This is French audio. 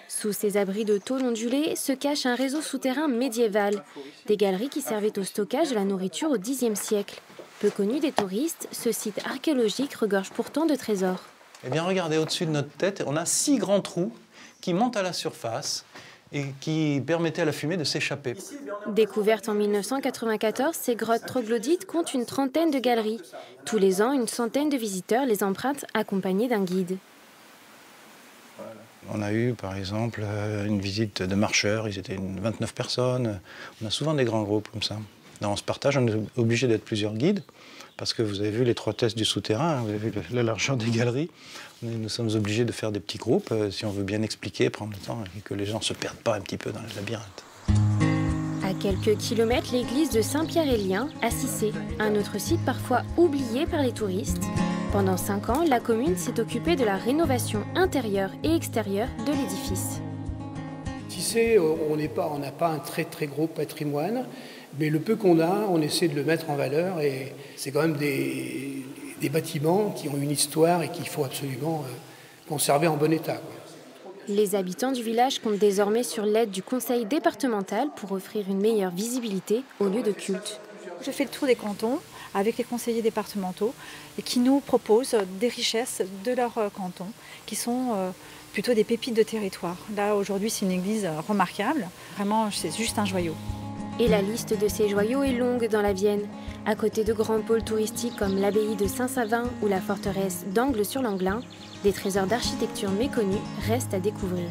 Sous ces abris de tôle ondulée se cache un réseau souterrain médiéval, des galeries qui servaient au stockage de la nourriture au Xe siècle. Peu connu des touristes, ce site archéologique regorge pourtant de trésors. Eh bien, regardez, au-dessus de notre tête, on a 6 grands trous qui montent à la surface et qui permettaient à la fumée de s'échapper. Découvertes en 1994, ces grottes troglodytes comptent une trentaine de galeries. Tous les ans, une centaine de visiteurs les empruntent accompagnés d'un guide. On a eu, par exemple, une visite de marcheurs, ils étaient 29 personnes. On a souvent des grands groupes comme ça. Dans ce partage, on est obligé d'être plusieurs guides, parce que vous avez vu l'étroitesse du souterrain, vous avez vu la largeur des galeries. Nous sommes obligés de faire des petits groupes, si on veut bien expliquer, prendre le temps, et que les gens ne se perdent pas un petit peu dans le labyrinthe. À quelques kilomètres, l'église de Saint-Pierre-et-Lien, à Cissé, un autre site parfois oublié par les touristes. Pendant 5 ans, la commune s'est occupée de la rénovation intérieure et extérieure de l'édifice. Cissé, on n'a pas un très gros patrimoine, mais le peu qu'on a, on essaie de le mettre en valeur et c'est quand même des bâtiments qui ont une histoire et qu'il faut absolument conserver en bon état. Les habitants du village comptent désormais sur l'aide du conseil départemental pour offrir une meilleure visibilité au lieu de culte. Je fais le tour des cantons avec les conseillers départementaux et qui nous proposent des richesses de leur canton qui sont plutôt des pépites de territoire. Là, aujourd'hui, c'est une église remarquable. Vraiment, c'est juste un joyau. Et la liste de ces joyaux est longue dans la Vienne. À côté de grands pôles touristiques comme l'abbaye de Saint-Savin ou la forteresse d'Angles-sur-l'Anglin, des trésors d'architecture méconnus restent à découvrir.